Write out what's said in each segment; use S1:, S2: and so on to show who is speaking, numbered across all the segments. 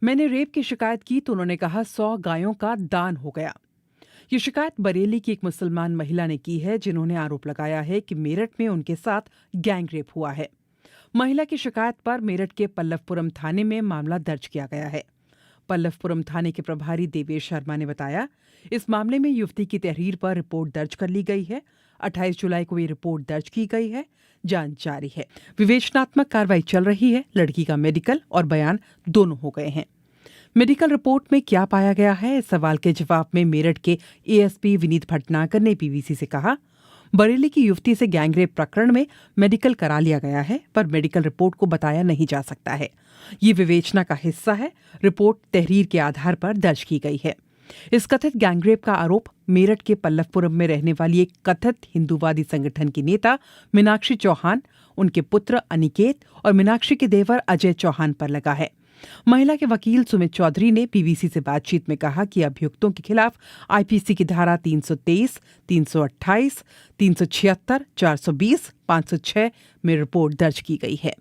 S1: मैंने रेप की शिकायत की तो उन्होंने कहा 100 गायों का दान हो गया। ये शिकायत बरेली की एक मुसलमान महिला ने की है, जिन्होंने आरोप लगाया है कि मेरठ में उनके साथ गैंग रेप हुआ है। महिला की शिकायत पर मेरठ के पल्लवपुरम थाने में मामला दर्ज किया गया है। पल्लवपुरम थाने के प्रभारी देवेश शर्मा ने बताया, इस मामले में युवती की तहरीर पर रिपोर्ट दर्ज कर ली गई है। 28 जुलाई को ये रिपोर्ट दर्ज की गई है। जांच जारी है। विवेचनात्मक कार्रवाई चल रही है। लड़की का मेडिकल और बयान दोनों हो गए हैं। मेडिकल रिपोर्ट में क्या पाया गया है, इस सवाल के जवाब में मेरठ के एएसपी विनीत भटनागर ने पीवीसी से कहा, बरेली की युवती से गैंगरेप प्रकरण में मेडिकल करा लिया गया है, पर मेडिकल रिपोर्ट को बताया नहीं जा सकता है। ये विवेचना का हिस्सा है। रिपोर्ट तहरीर के आधार पर दर्ज की गई है। इस कथित गैंगरेप का आरोप मेरठ के पल्लवपुरम में रहने वाली एक कथित हिंदूवादी संगठन की नेता मीनाक्षी चौहान, उनके पुत्र अनिकेत और मीनाक्षी के देवर अजय चौहान पर लगा है। महिला के वकील सुमित चौधरी ने पीवीसी से बातचीत में कहा कि अभियुक्तों के खिलाफ आईपीसी की धारा 323, 328, 376, 420, 506 में रिपोर्ट दर्ज की गई है।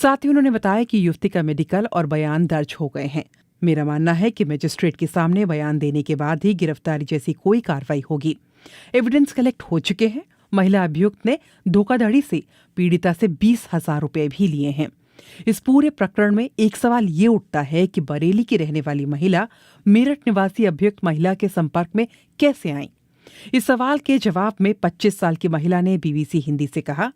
S1: साथ ही उन्होंने बताया कि युवती का मेडिकल और बयान दर्ज हो गए हैं। मेरा मानना है कि मजिस्ट्रेट के सामने बयान देने के बाद ही गिरफ्तारी जैसी कोई कार्रवाई होगी। एविडेंस कलेक्ट हो चुके हैं। महिला अभियुक्त ने धोखाधड़ी से पीड़िता से 20,000 रुपए भी लिए हैं। इस पूरे प्रकरण में एक सवाल ये उठता है कि बरेली की रहने वाली महिला मेरठ निवासी अभियुक्त महिला के संपर्क में कैसे आई। इस सवाल के जवाब में 25 साल की महिला ने बीबीसी हिंदी से कहा,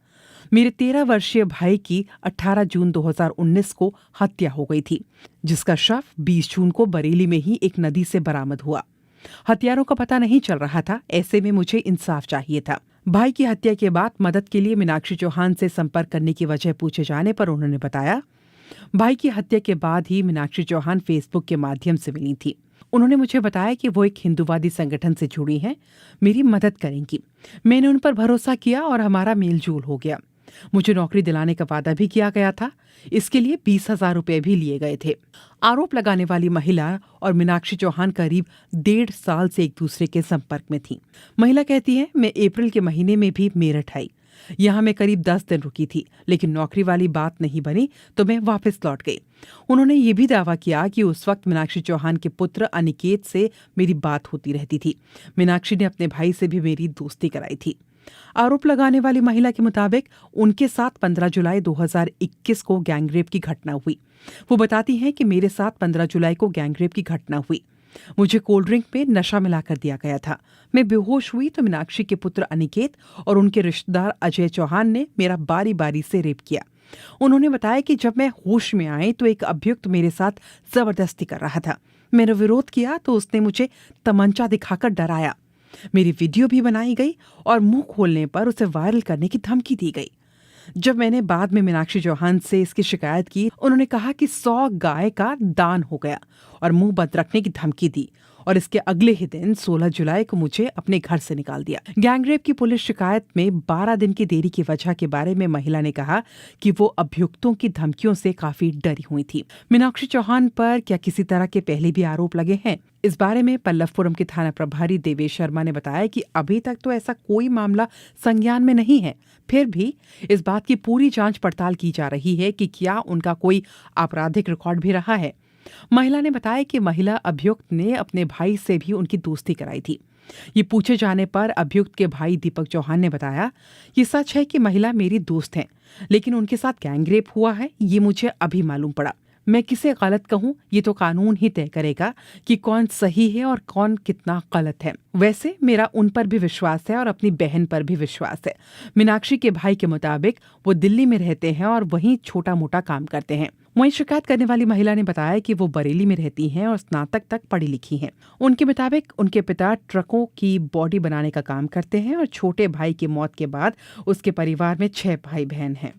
S1: मेरे 13 वर्षीय भाई की 18 जून 2019 को हत्या हो गई थी, जिसका शव 20 जून को बरेली में ही एक नदी से बरामद हुआ। हत्यारों का पता नहीं चल रहा था। ऐसे में मुझे इंसाफ चाहिए था। भाई की हत्या के बाद मदद के लिए मीनाक्षी चौहान से संपर्क करने की वजह पूछे जाने पर उन्होंने बताया, भाई की हत्या के बाद ही मीनाक्षी चौहान फेसबुक के माध्यम से मिली थी। उन्होंने मुझे बताया कि वो एक हिंदूवादी संगठन से जुड़ी हैं, मेरी मदद करेंगी। मैंने उन पर भरोसा किया और हमारा मेलजोल हो गया। मुझे नौकरी दिलाने का वादा भी किया गया था। इसके लिए 20,000 रुपए भी लिए गए थे। आरोप लगाने वाली महिला और मीनाक्षी चौहान करीब 1.5 साल से एक दूसरे के संपर्क में थी। महिला कहती है, मैं अप्रैल के महीने में भी मेरठ आई। यहाँ मैं करीब 10 दिन रुकी थी, लेकिन नौकरी वाली बात नहीं बनी तो मैं वापस लौट गई। उन्होंने ये भी दावा किया कि उस वक्त मीनाक्षी चौहान के पुत्र अनिकेत से मेरी बात होती रहती थी। मीनाक्षी ने अपने भाई से भी मेरी दोस्ती कराई थी। आरोप लगाने वाली महिला के मुताबिक उनके साथ 15 जुलाई 2021 को गैंगरेप की घटना हुई। वो बताती हैं कि मेरे साथ 15 जुलाई को गैंगरेप की घटना हुई। मुझे कोल्ड ड्रिंक में नशा मिलाकर दिया गया था। मैं बेहोश हुई तो मीनाक्षी के पुत्र अनिकेत और उनके रिश्तेदार अजय चौहान ने मेरा बारी बारी से रेप किया। उन्होंने बताया कि जब मैं होश में आई तो एक अभियुक्त मेरे साथ जबरदस्ती कर रहा था। मैंने विरोध किया तो उसने मुझे तमंचा दिखाकर डराया। मेरी वीडियो भी बनाई गई और मुंह खोलने पर उसे वायरल करने की धमकी दी गई। जब मैंने बाद में मीनाक्षी चौहान से इसकी शिकायत की, उन्होंने कहा कि 100 गाय का दान हो गया और मुंह बंद रखने की धमकी दी और इसके अगले ही दिन 16 जुलाई को मुझे अपने घर से निकाल दिया। गैंगरेप की पुलिस शिकायत में 12 दिन की देरी की वजह के बारे में महिला ने कहा कि वो अभियुक्तों की धमकियों से काफी डरी हुई थी। मीनाक्षी चौहान पर क्या किसी तरह के पहले भी आरोप लगे हैं? इस बारे में पल्लवपुरम के थाना प्रभारी देवेश शर्मा ने बताया कि अभी तक तो ऐसा कोई मामला संज्ञान में नहीं है। फिर भी इस बात की पूरी जांच पड़ताल की जा रही है कि क्या उनका कोई आपराधिक रिकॉर्ड भी रहा है। महिला ने बताया कि महिला अभियुक्त ने अपने भाई से भी उनकी दोस्ती कराई थी। ये पूछे जाने पर अभियुक्त के भाई दीपक चौहान ने बताया, ये सच है कि महिला मेरी दोस्त हैं, लेकिन उनके साथ गैंगरेप हुआ है, ये मुझे अभी मालूम पड़ा। मैं किसे गलत कहूं, ये तो कानून ही तय करेगा कि कौन सही है और कौन कितना गलत है। वैसे मेरा उन पर भी विश्वास है और अपनी बहन पर भी विश्वास है। मीनाक्षी के भाई के मुताबिक वो दिल्ली में रहते हैं और वहीं छोटा मोटा काम करते हैं। वहीं शिकायत करने वाली महिला ने बताया कि वो बरेली में रहती हैं और स्नातक तक पढ़ी लिखी हैं। उनके मुताबिक उनके पिता ट्रकों की बॉडी बनाने का काम करते हैं और छोटे भाई की मौत के बाद उसके परिवार में 6 भाई बहन हैं।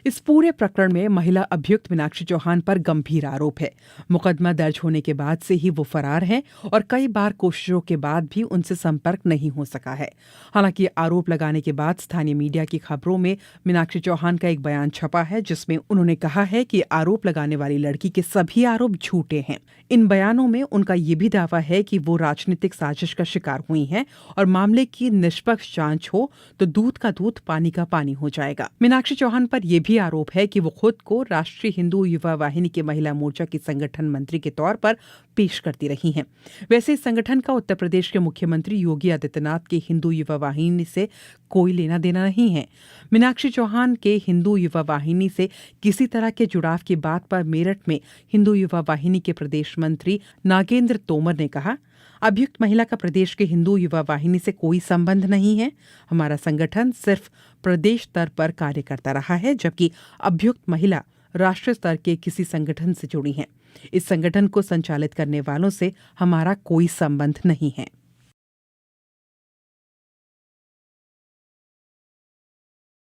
S1: इस पूरे प्रकरण में महिला अभियुक्त मीनाक्षी चौहान पर गंभीर आरोप है। मुकदमा दर्ज होने के बाद से ही वो फरार हैं और कई बार कोशिशों के बाद भी उनसे संपर्क नहीं हो सका है। हालांकि आरोप लगाने के बाद स्थानीय मीडिया की खबरों में मीनाक्षी चौहान का एक बयान छपा है, जिसमें उन्होंने कहा है कि आरोप लगाने वाली लड़की के सभी आरोप झूठे हैं। इन बयानों में उनका ये भी दावा है कि वो राजनीतिक साजिश का शिकार हुई हैं और मामले की निष्पक्ष जांच हो तो दूध का दूध पानी का पानी हो जाएगा। मीनाक्षी चौहान पर यह भी भी आरोप है कि वो खुद को राष्ट्रीय हिंदू युवा वाहिनी के महिला मोर्चा की संगठन मंत्री के तौर पर पेश करती रही हैं। वैसे इस संगठन का उत्तर प्रदेश के मुख्यमंत्री योगी आदित्यनाथ के हिंदू युवा वाहिनी से कोई लेना देना नहीं है। मीनाक्षी चौहान के हिंदू युवा वाहिनी से किसी तरह के जुड़ाव की बात पर मेरठ में हिंदू युवा वाहिनी के प्रदेश मंत्री नागेंद्र तोमर ने कहा, अभियुक्त महिला का प्रदेश के हिंदू युवा वाहिनी से कोई संबंध नहीं है। हमारा संगठन सिर्फ प्रदेश स्तर पर कार्य करता रहा है, जबकि अभियुक्त महिला राष्ट्रीय स्तर के किसी संगठन से जुड़ी हैं। इस संगठन को संचालित करने वालों से हमारा कोई संबंध नहीं है।